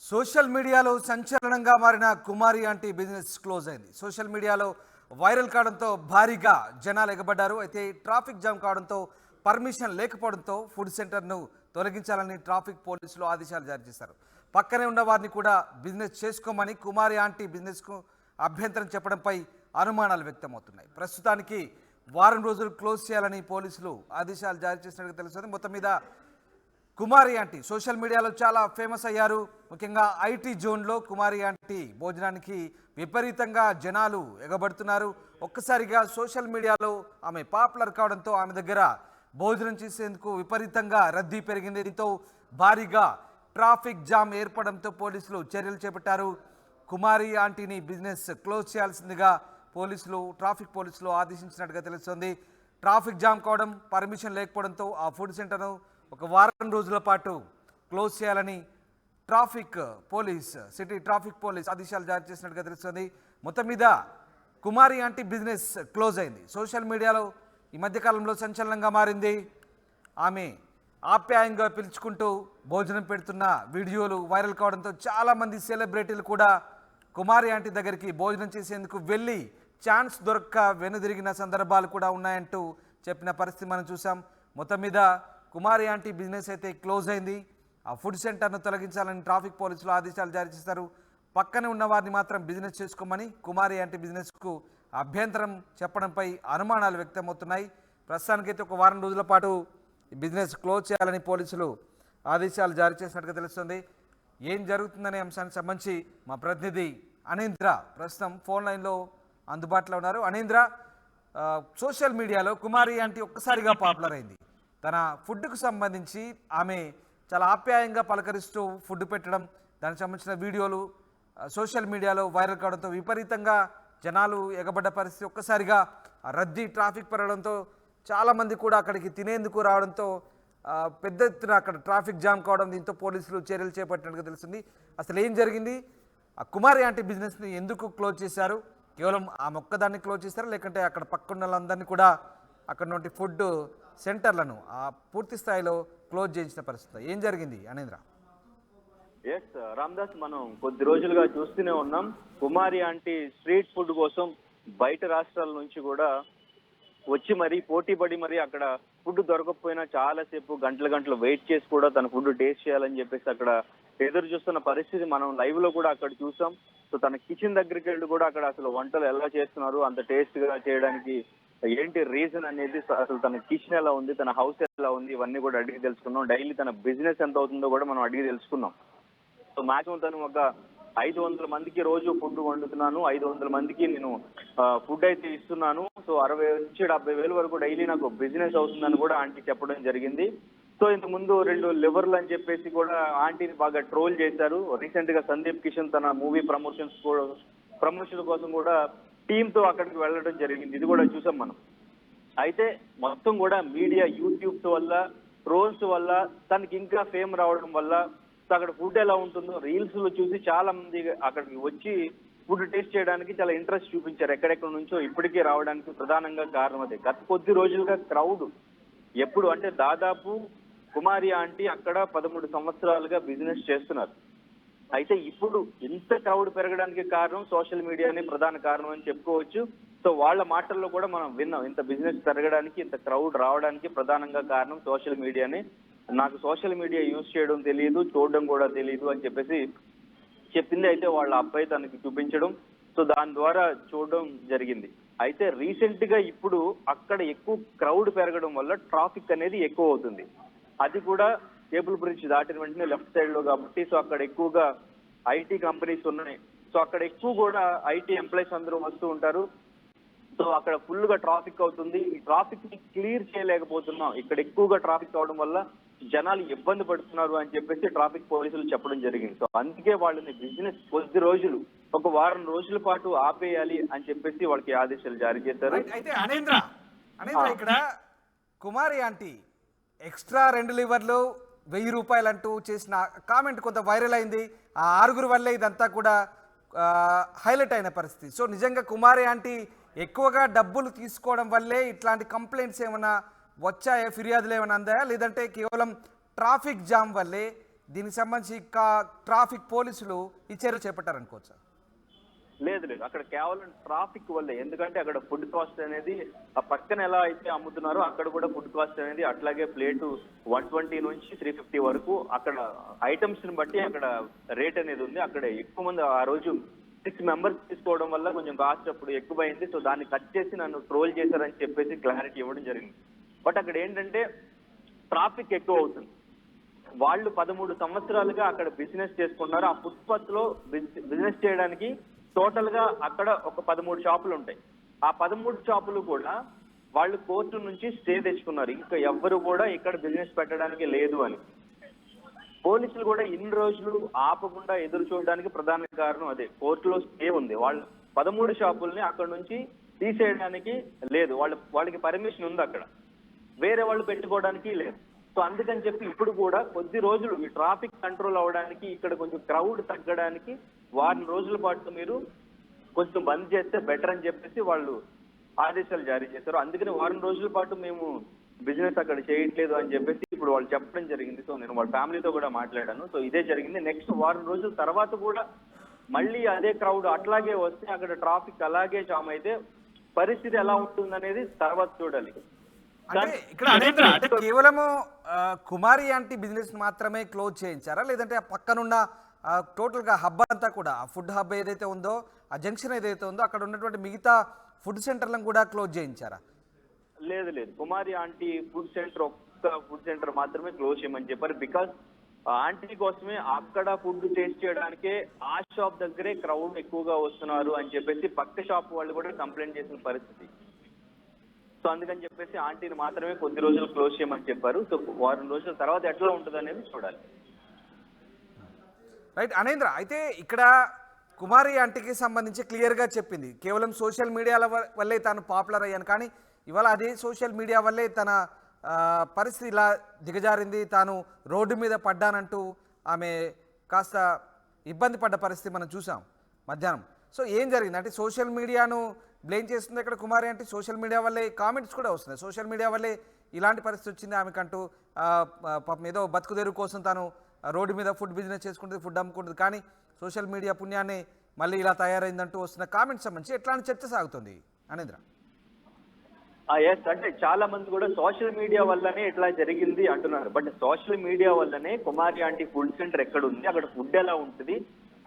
Social మీడియాలో సంచలనంగా మారిన కుమారి ఆంటీ బిజినెస్ క్లోజ్ అయింది. సోషల్ మీడియాలో వైరల్ కావడంతో భారీగా జనాలు ఎగబడ్డారు. అయితే ట్రాఫిక్ జామ్ కావడంతో పర్మిషన్ లేకపోవడంతో ఫుడ్ సెంటర్ను తొలగించాలని ట్రాఫిక్ పోలీసులు ఆదేశాలు జారీ చేశారు. పక్కనే ఉన్న వారిని కూడా బిజినెస్ చేసుకోమని కుమారి ఆంటీ బిజినెస్కు అభ్యంతరం చెప్పడంపై అనుమానాలు వ్యక్తమవుతున్నాయి. ప్రస్తుతానికి వారం రోజులు క్లోజ్ చేయాలని పోలీసులు ఆదేశాలు జారీ చేసినట్టుగా తెలుస్తుంది. మొత్తం మీద కుమారి ఆంటీ సోషల్ మీడియాలో చాలా ఫేమస్ అయ్యారు. ముఖ్యంగా ఐటీ జోన్లో కుమారి ఆంటీ భోజనానికి విపరీతంగా జనాలు ఎగబడుతున్నారు. ఒక్కసారిగా సోషల్ మీడియాలో ఆమె పాపులర్ కావడంతో ఆమె దగ్గర భోజనం చేసేందుకు విపరీతంగా రద్దీ పెరిగింది. దీంతో భారీగా ట్రాఫిక్ జామ్ ఏర్పడంతో పోలీసులు చర్యలు చేపట్టారు. కుమారి ఆంటీని బిజినెస్ క్లోజ్ చేయాల్సిందిగా ట్రాఫిక్ పోలీసులు ఆదేశించినట్టుగా తెలుస్తోంది. ట్రాఫిక్ జామ్ కావడం, పర్మిషన్ లేకపోవడంతో ఆ ఫుడ్ సెంటర్ను ఒక వారం రోజుల పాటు క్లోజ్ చేయాలని సిటీ ట్రాఫిక్ పోలీస్ ఆదేశాలు జారీ చేసినట్టుగా తెలుస్తుంది. మొత్తం మీద కుమారి ఆంటీ బిజినెస్ క్లోజ్ అయింది. సోషల్ మీడియాలో ఈ మధ్యకాలంలో సంచలనంగా మారింది. ఆమె ఆప్యాయంగా పిలుచుకుంటూ భోజనం పెడుతున్న వీడియోలు వైరల్ కావడంతో చాలామంది సెలబ్రిటీలు కూడా కుమారి ఆంటీ దగ్గరికి భోజనం చేసేందుకు వెళ్ళి ఛాన్స్ దొరక్క వెనుదిరిగిన సందర్భాలు కూడా ఉన్నాయంటూ చెప్పిన పరిస్థితి మనం చూసాం. మొత్తం మీద కుమారి ఆంటీ బిజినెస్ అయితే క్లోజ్ అయింది. ఆ ఫుడ్ సెంటర్ను తొలగించాలని ట్రాఫిక్ పోలీసులు ఆదేశాలు జారీ చేశారు. పక్కనే ఉన్న వారిని మాత్రం బిజినెస్ చేసుకోమని కుమారి ఆంటీ బిజినెస్కు అభ్యంతరం చెప్పడంపై అనుమానాలు వ్యక్తమవుతున్నాయి. ప్రస్తుతానికైతే ఒక వారం రోజుల పాటు ఈ బిజినెస్ క్లోజ్ చేయాలని పోలీసులు ఆదేశాలు జారీ చేసినట్టుగా తెలుస్తుంది. ఏం జరుగుతుందనే అంశానికి సంబంధించి మా ప్రతినిధి అనేంద్ర ప్రస్తుతం ఫోన్ లైన్లో అందుబాటులో ఉన్నారు. అనేంద్ర, సోషల్ మీడియాలో కుమారి ఆంటీ ఒక్కసారిగా పాపులర్ అయింది. తన ఫుడ్కు సంబంధించి ఆమె చాలా ఆప్యాయంగా పలకరిస్తూ ఫుడ్ పెట్టడం, దానికి సంబంధించిన వీడియోలు సోషల్ మీడియాలో వైరల్ కావడంతో విపరీతంగా జనాలు ఎగబడ్డ పరిస్థితి. ఒక్కసారిగా రద్దీ ట్రాఫిక్ పెరగడంతో చాలామంది కూడా అక్కడికి తినేందుకు రావడంతో పెద్ద ఎత్తున అక్కడ ట్రాఫిక్ జామ్ కావడం, దీంతో పోలీసులు చర్యలు చేపట్టినట్టుగా తెలుస్తుంది. అసలు ఏం జరిగింది? ఆ కుమారి ఆంటీ బిజినెస్ని ఎందుకు క్లోజ్ చేశారు? కేవలం ఆ మొక్కదాన్ని క్లోజ్ చేశారా, లేకుంటే అక్కడ పక్కన వాళ్ళందరినీ కూడా అక్కడ నుండి ఫుడ్ సెంటర్లను పూర్తి స్థాయిలో క్లోజ్ చేయించిన పరిస్థితి ఏం జరిగింది అనేంద్ర? ఎస్ రామ్దాస్, మనం కొద్ది రోజులుగా చూస్తూనే ఉన్నాం. కుమారి ఆంటీ స్ట్రీట్ ఫుడ్ కోసం బయట రాష్ట్రాల నుంచి కూడా వచ్చి మరీ పోటీ పడి మరి అక్కడ ఫుడ్ దొరకకపోయినా చాలాసేపు గంటలు వెయిట్ చేసి కూడా తన ఫుడ్ టేస్ట్ చేయాలని చెప్పేసి అక్కడ ఎదురు చూస్తున్న పరిస్థితి మనం లైవ్ లో కూడా అక్కడ చూసాం. సో తన కిచెన్ దగ్గరికి వెళ్ళి కూడా అక్కడ అసలు వంటలు ఎలా చేస్తున్నారు, అంత టేస్ట్ గా చేయడానికి ఏంటి రీజన్ అనేది, అసలు తన కిచెన్ ఎలా ఉంది, తన హౌస్ ఎలా ఉంది, ఇవన్నీ కూడా అడిగి తెలుసుకున్నాం. డైలీ తన బిజినెస్ ఎంత అవుతుందో కూడా మనం అడిగి తెలుసుకున్నాం. సో మాక్సిమం తను ఒక 500 మందికి రోజు ఫుడ్ వండుతున్నాను, 500 మందికి నేను ఫుడ్ అయితే ఇస్తున్నాను, సో 60 నుంచి 70 వేల వరకు డైలీ నాకు బిజినెస్ అవుతుందని కూడా ఆంటీ చెప్పడం జరిగింది. సో ఇంతకు ముందు 2 లివర్లు అని చెప్పేసి కూడా ఆంటీని బాగా ట్రోల్ చేశారు. రీసెంట్ గా సందీప్ కిషన్ తన మూవీ ప్రమోషన్ కోసం కూడా టీమ్ తో అక్కడికి వెళ్ళడం జరిగింది. ఇది కూడా చూసాం మనం. అయితే మొత్తం కూడా మీడియా, యూట్యూబ్స్ వల్ల, ట్రోల్స్ వల్ల, తనకి ఇంకా ఫేమ్ రావడం వల్ల అక్కడ ఫుడ్ ఎలా ఉంటుందో రీల్స్ లో చూసి చాలా మంది అక్కడికి వచ్చి ఫుడ్ టేస్ట్ చేయడానికి చాలా ఇంట్రెస్ట్ చూపించారు. ఎక్కడెక్కడ నుంచో ఇప్పటికీ రావడానికి ప్రధానంగా కారణం అదే. గత కొద్ది రోజులుగా క్రౌడ్ ఎప్పుడు అంటే దాదాపు కుమారి ఆంటీ అక్కడ 13 సంవత్సరాలుగా బిజినెస్ చేస్తున్నారు. అయితే ఇప్పుడు ఇంత క్రౌడ్ పెరగడానికి కారణం సోషల్ మీడియానే ప్రధాన కారణం అని చెప్పుకోవచ్చు. సో వాళ్ళ మాటల్లో కూడా మనం విన్నాం, ఇంత బిజినెస్ పెరగడానికి, ఇంత క్రౌడ్ రావడానికి ప్రధానంగా కారణం సోషల్ మీడియానే. నాకు సోషల్ మీడియా యూజ్ చేయడం తెలియదు, చూడడం కూడా తెలియదు అని చెప్పేసి చెప్పింది. అయితే వాళ్ళ అబ్బాయి తనకి చూపించడం, సో దాని ద్వారా చూడడం జరిగింది. అయితే రీసెంట్ గా ఇప్పుడు అక్కడ ఎక్కువ క్రౌడ్ పెరగడం వల్ల ట్రాఫిక్ అనేది ఎక్కువ అవుతుంది. అది కూడా కేబుల్ బ్రిడ్జ్ దాటిన వెంటనే లెఫ్ట్ సైడ్ లో కాబట్టి, సో అక్కడ ఎక్కువగా ఐటీ కంపెనీస్ ఉన్నాయి. సో అక్కడ ఎక్కువ కూడా ఐటీ ఎంప్లాయీస్ అందరూ వస్తూ ఉంటారు. సో అక్కడ ఫుల్ గా ట్రాఫిక్ అవుతుంది. ఈ ట్రాఫిక్ ని క్లియర్ చేయలేకపోతున్నాం, ఇక్కడ ఎక్కువగా ట్రాఫిక్ అవడం వల్ల జనాలు ఇబ్బంది పడుతున్నారు అని చెప్పేసి ట్రాఫిక్ పోలీసులు చెప్పడం జరిగింది. సో అందుకే వాళ్ళని బిజినెస్ కొద్ది రోజులు, ఒక వారం రోజుల పాటు ఆపేయాలి అని చెప్పేసి వాళ్ళకి ఆదేశాలు జారీ చేశారు. అయితే అనేంద్ర ఇక్కడ కుమారి ఆంటీ ఎక్స్ట్రా 2 లివర్లు 1000 రూపాయలు అంటూ చేసిన కామెంట్ కొంత వైరల్ అయింది. ఆ 6 వల్లే ఇదంతా కూడా హైలైట్ అయిన పరిస్థితి. సో నిజంగా కుమారి ఆంటీ ఎక్కువగా డబ్బులు తీసుకోవడం వల్లే ఇట్లాంటి కంప్లైంట్స్ ఏమైనా వచ్చాయా, ఫిర్యాదులు ఏమైనా అందాయా, లేదంటే కేవలం ట్రాఫిక్ జామ్ వల్లే దీనికి సంబంధించి ట్రాఫిక్ పోలీసులు ఈ చర్యలు చేపట్టారనుకోవచ్చు. లేదు లేదు, అక్కడ కేవలం ట్రాఫిక్ వల్లే. ఎందుకంటే అక్కడ ఫుడ్ కాస్ట్ అనేది ఆ పక్కన ఎలా అయితే అమ్ముతున్నారో అక్కడ కూడా ఫుడ్ కాస్ట్ అనేది అట్లాగే ప్లేటు 120 నుంచి 350 వరకు అక్కడ ఐటమ్స్ ని బట్టి అక్కడ రేట్ అనేది ఉంది. అక్కడ ఎక్కువ మంది ఆ రోజు 6 మెంబర్స్ తీసుకోవడం వల్ల కొంచెం కాస్ట్ అప్పుడు ఎక్కువైంది. సో దాన్ని కట్ చేసి నన్ను ట్రోల్ చేశారని చెప్పేసి క్లారిటీ ఇవ్వడం జరిగింది. బట్ అక్కడ ఏంటంటే ట్రాఫిక్ ఎక్కువ అవుతుంది. వాళ్ళు 13 సంవత్సరాలుగా అక్కడ బిజినెస్ చేసుకున్నారు. ఆ ఫుట్పాత్ లో బిజినెస్ చేయడానికి టోటల్ గా అక్కడ ఒక 13 షాపులు ఉంటాయి. ఆ 13 షాపులు కూడా వాళ్ళు కోర్టు నుంచి స్టే తెచ్చుకున్నారు. ఇంకా ఎవ్వరు కూడా ఇక్కడ బిజినెస్ పెట్టడానికి లేదు అని. పోలీసులు కూడా ఇన్ని రోజులు ఆపకుండా ఎదురు చూడడానికి ప్రధాన కారణం అదే, కోర్టులో స్టే ఉంది. వాళ్ళు 13 షాపుల్ని అక్కడ నుంచి తీసేయడానికి లేదు, వాళ్ళకి పర్మిషన్ ఉంది, అక్కడ వేరే వాళ్ళు పెట్టుకోవడానికి లేదు. సో అందుకని చెప్పి ఇప్పుడు కూడా కొద్ది రోజులు ఈ ట్రాఫిక్ కంట్రోల్ అవడానికి, ఇక్కడ కొంచెం క్రౌడ్ తగ్గడానికి వారం రోజుల పాటు మీరు కొంచెం బంద్ చేస్తే బెటర్ అని చెప్పేసి వాళ్ళు ఆదేశాలు జారీ చేశారు. అందుకని వారం రోజుల పాటు మేము బిజినెస్ అక్కడ చేయట్లేదు అని చెప్పేసి ఇప్పుడు వాళ్ళు చెప్పడం జరిగింది. సో నేను వాళ్ళ ఫ్యామిలీతో కూడా మాట్లాడాను. సో ఇదే జరిగింది. నెక్స్ట్ వారం రోజుల తర్వాత కూడా మళ్ళీ అదే క్రౌడ్ అట్లాగే వస్తే, అక్కడ ట్రాఫిక్ అలాగే జామ్ అయితే పరిస్థితి ఎలా ఉంటుందనేది తర్వాత చూడాలి. అంటే ఇక్కడ అనేంద్ర అంటే కేవలము కుమారి ఆంటీ బిజినెస్ మాత్రమే క్లోజ్ చేయించారా, లేదంటే ఆ పక్కనున్న టోటల్గా హబ్ అంతా కూడా, ఆ ఫుడ్ హబ్ ఏదైతే ఉందో, ఆ జంక్షన్ ఏదైతే ఉందో అక్కడ ఉన్నటువంటి మిగతా ఫుడ్ సెంటర్లను కూడా క్లోజ్ చేయించారా? లేదు లేదు, కుమారి ఆంటీ ఫుడ్ సెంటర్ ఒక్క ఫుడ్ సెంటర్ మాత్రమే క్లోజ్ చేయమని చెప్పారు. బికాస్ ఆంటీ కోసమే అక్కడ ఫుడ్ టేస్ట్ చేయడానికే ఆ షాప్ దగ్గరే క్రౌడ్ ఎక్కువగా వస్తున్నారు అని చెప్పేసి పక్క షాప్ వాళ్ళు కూడా కంప్లైంట్ చేసిన పరిస్థితి. సో అందుకని చెప్పేసి ఆంటీని మాత్రమే కొద్ది రోజులు క్లోజ్ చేయమని చెప్పారు. సో వారం రోజుల తర్వాత ఎట్లా ఉంటుంది అనేది చూడాలి. రైట్ అనేంద్ర, అయితే ఇక్కడ కుమారి ఆంటీకి సంబంధించి క్లియర్గా చెప్పింది, కేవలం సోషల్ మీడియాల వల్లే తాను పాపులర్ అయ్యాను, కానీ ఇవాళ అదే సోషల్ మీడియా వల్లే తన పరిస్థితి ఇలా దిగజారింది, తాను రోడ్డు మీద పడ్డానంటూ ఆమె కాస్త ఇబ్బంది పడ్డ పరిస్థితి మనం చూసాం మధ్యాహ్నం. సో ఏం జరిగింది అంటే సోషల్ మీడియాను బ్లేమ్ చేస్తుంది ఇక్కడ కుమారి అంటే, సోషల్ మీడియా వల్లే కామెంట్స్ కూడా వస్తున్నాయి, సోషల్ మీడియా వల్లే ఇలాంటి పరిస్థితి వచ్చింది ఆమెకంటూ. పాపం ఏదో బతుకుదెరువు కోసం తాను రోడ్డు మీద ఫుడ్ బిజినెస్ చేసుకుంటుంది, ఫుడ్ అమ్ముకుంటుంది, కానీ సోషల్ మీడియా పుణ్యాన్ని మళ్ళీ ఇలా తయారైందంటూ వస్తున్న కామెంట్స్ సంబంధించి ఎట్లాంటి చర్చ సాగుతుంది అనేంద్ర? ఎస్, అంటే చాలా మంది కూడా సోషల్ మీడియా వల్లనే ఇట్లా జరిగింది అంటున్నారు. బట్ సోషల్ మీడియా వల్లనే కుమారి ఆంటీ ఫుడ్ సెంటర్ ఎక్కడ ఉంది, అక్కడ ఫుడ్ ఎలా ఉంటుంది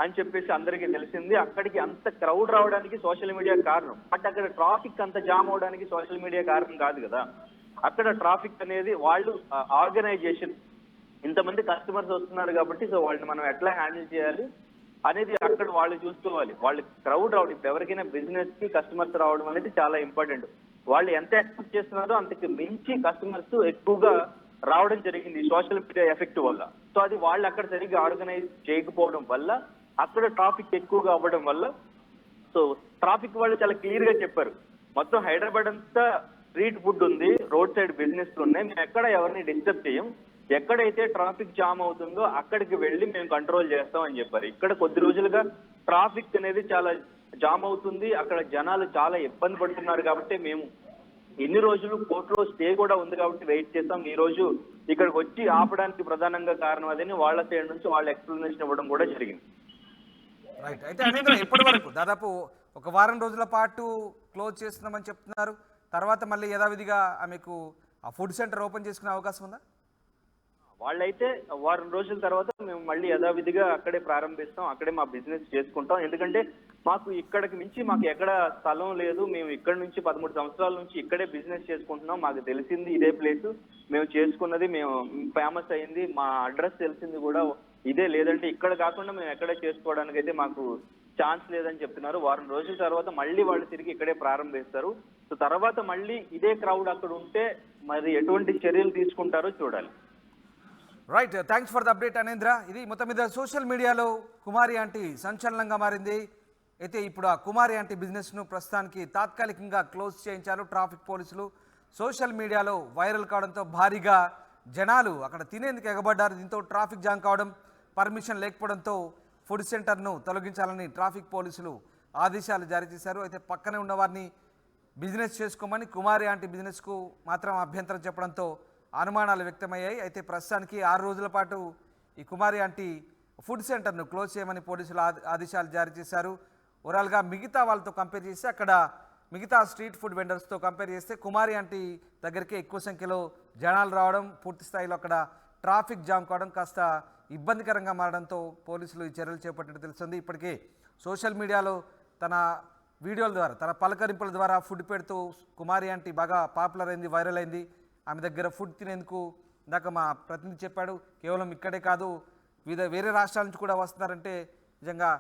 అని చెప్పేసి అందరికీ తెలిసింది. అక్కడికి అంత క్రౌడ్ రావడానికి సోషల్ మీడియా కారణం. బట్ అక్కడ ట్రాఫిక్ అంత జామ్ అవడానికి సోషల్ మీడియా కారణం కాదు కదా. అక్కడ ట్రాఫిక్ అనేది వాళ్ళు ఆర్గనైజేషన్, ఇంతమంది కస్టమర్స్ వస్తున్నారు కాబట్టి సో వాళ్ళని మనం ఎట్లా హ్యాండిల్ చేయాలి అనేది అక్కడ వాళ్ళు చూసుకోవాలి. వాళ్ళు క్రౌడ్ రావడం, ఇప్పుడు ఎవరికైనా బిజినెస్ కి కస్టమర్స్ రావడం అనేది చాలా ఇంపార్టెంట్. వాళ్ళు ఎంత ఎక్స్పెక్ట్ చేస్తున్నారో అంతకు మించి కస్టమర్స్ ఎక్కువగా రావడం జరిగింది సోషల్ మీడియా ఎఫెక్ట్ వల్ల. సో అది వాళ్ళు అక్కడ సరిగ్గా ఆర్గనైజ్ చేయకపోవడం వల్ల అక్కడ ట్రాఫిక్ ఎక్కువగా అవ్వడం వల్ల, సో ట్రాఫిక్ వాళ్ళు చాలా క్లియర్ గా చెప్పారు, మొత్తం హైదరాబాద్ అంతా స్ట్రీట్ ఫుడ్ ఉంది, రోడ్ సైడ్ బిజినెస్ ఉన్నాయి, మేము ఎక్కడ ఎవరిని డిస్టర్బ్ చేయం, ఎక్కడైతే ట్రాఫిక్ జామ్ అవుతుందో అక్కడికి వెళ్ళి మేము కంట్రోల్ చేస్తాం అని చెప్పారు. ఇక్కడ కొద్ది రోజులుగా ట్రాఫిక్ అనేది చాలా జామ్ అవుతుంది, అక్కడ జనాలు చాలా ఇబ్బంది పడుతున్నారు కాబట్టి మేము ఎన్ని రోజులు కోర్టులో స్టే కూడా ఉంది కాబట్టి వెయిట్ చేస్తాం, ఈ రోజు ఇక్కడికి వచ్చి ఆపడానికి ప్రధానంగా కారణం అదని వాళ్ళ సైడ్ నుంచి వాళ్ళ ఎక్స్ప్లెనేషన్ ఇవ్వడం కూడా జరిగింది. రైట్, అయితే అనేంద్ర ఇప్పటి వరకు దాదాపు ఒక వారం రోజుల పాటు క్లోజ్ చేస్తున్నామని చెప్తున్నారు, తర్వాత మళ్ళీ యథావిధిగా ఆమెకు ఆ ఫుడ్ సెంటర్ ఓపెన్ చేసుకునే అవకాశం ఉందా? వాళ్ళైతే వారం రోజుల తర్వాత మేము మళ్ళీ యథావిధిగా అక్కడే ప్రారంభిస్తాం, అక్కడే మా బిజినెస్ చేసుకుంటాం. ఎందుకంటే మాకు ఇక్కడికి మించి మాకు ఎక్కడ స్థలం లేదు, మేము ఇక్కడ నుంచి 13 సంవత్సరాల నుంచి ఇక్కడే బిజినెస్ చేసుకుంటున్నాం, మాకు తెలిసింది ఇదే ప్లేస్, మేము చేసుకున్నది, మేము ఫేమస్ అయింది, మా అడ్రస్ తెలిసింది కూడా ఇదే, లేదంటే ఇక్కడ కాకుండా మేము ఎక్కడ చేసుకోవడానికి అయితే మాకు ఛాన్స్ లేదని చెప్తున్నారు. వారం రోజుల తర్వాత మళ్ళీ వాళ్ళు తిరిగి ఇక్కడే ప్రారంభిస్తారు. సో తర్వాత మళ్ళీ ఇదే క్రౌడ్ అక్కడ ఉంటే మరి ఎటువంటి చర్యలు తీసుకుంటారో చూడాలి. Right, thanks for the update Anendra. ఇది మొత్తం మీద సోషల్ మీడియాలో కుమారి ఆంటీ సంచలనంగా మారింది. అయితే ఇప్పుడు ఆ కుమారి ఆంటీ బిజినెస్ను ప్రస్తుతానికి తాత్కాలికంగా క్లోజ్ చేయించారు ట్రాఫిక్ పోలీసులు. సోషల్ మీడియాలో వైరల్ కావడంతో భారీగా జనాలు అక్కడ తినేందుకు ఎగబడ్డారు. దీంతో ట్రాఫిక్ జామ్ కావడం, పర్మిషన్ లేకపోవడంతో ఫుడ్ సెంటర్ను తొలగించాలని ట్రాఫిక్ పోలీసులు ఆదేశాలు జారీ చేశారు. అయితే పక్కనే ఉన్న వారిని బిజినెస్ చేసుకోమని కుమారి ఆంటీ బిజినెస్కు మాత్రం అభ్యంతరం చెప్పడంతో అనుమానాలు వ్యక్తమయ్యాయి. అయితే ప్రస్తుతానికి 6 రోజుల పాటు ఈ కుమారి ఆంటీ ఫుడ్ సెంటర్ను క్లోజ్ చేయమని పోలీసులు ఆదేశాలు జారీ చేశారు. ఓవరాల్గా మిగతా వాళ్ళతో కంపేర్ చేస్తే అక్కడ మిగతా స్ట్రీట్ ఫుడ్ వెండర్స్తో కంపేర్ చేస్తే కుమారి ఆంటీ దగ్గరికి ఎక్కువ సంఖ్యలో జనాలు రావడం, పూర్తి స్థాయిలో అక్కడ ట్రాఫిక్ జామ్ కావడం కాస్త ఇబ్బందికరంగా మారడంతో పోలీసులు ఈ చర్యలు చేపట్టినట్టు తెలుస్తుంది. ఇప్పటికే సోషల్ మీడియాలో తన వీడియోల ద్వారా, తన పలకరింపుల ద్వారా ఫుడ్ పెడుతూ కుమారి ఆంటీ బాగా పాపులర్ అయింది, వైరల్ అయింది. ఆమె దగ్గర ఫుడ్ తినేందుకు ఇందాక మా ప్రతినిధి చెప్పాడు, కేవలం ఇక్కడే కాదు వేరే రాష్ట్రాల నుంచి కూడా వస్తున్నారంటే నిజంగా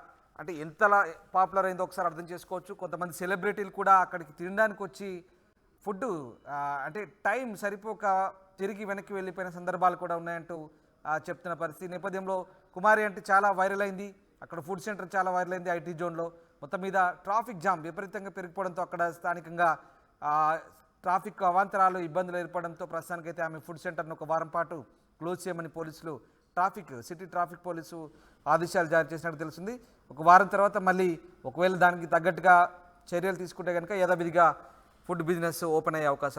అంటే ఎంతలా పాపులర్ అయిందో ఒకసారి అర్థం చేసుకోవచ్చు. కొంతమంది సెలబ్రిటీలు కూడా అక్కడికి తినడానికి వచ్చి ఫుడ్ అంటే టైం సరిపోక తిరిగి వెనక్కి వెళ్ళిపోయిన సందర్భాలు కూడా ఉన్నాయంటూ చెప్తున్న పరిస్థితి నేపథ్యంలో కుమారి అంటే చాలా వైరల్ అయింది. అక్కడ ఫుడ్ సెంటర్ చాలా వైరల్ అయింది ఐటీ జోన్లో. మొత్తం మీద ట్రాఫిక్ జామ్ విపరీతంగా పెరిగిపోవడంతో అక్కడ స్థానికంగా ట్రాఫిక్ అవాంతరాలు, ఇబ్బందులు ఏర్పడంతో ప్రస్తుతానికైతే ఆమె ఫుడ్ సెంటర్ను ఒక వారం పాటు క్లోజ్ చేయమని పోలీసులు సిటీ ట్రాఫిక్ పోలీసు ఆదేశాలు జారీ చేసినట్టు తెలిసింది. ఒక వారం తర్వాత మళ్ళీ ఒకవేళ దానికి తగ్గట్టుగా చర్యలు తీసుకుంటే కనుక యథావిధిగా ఫుడ్ బిజినెస్ ఓపెన్ అయ్యే అవకాశం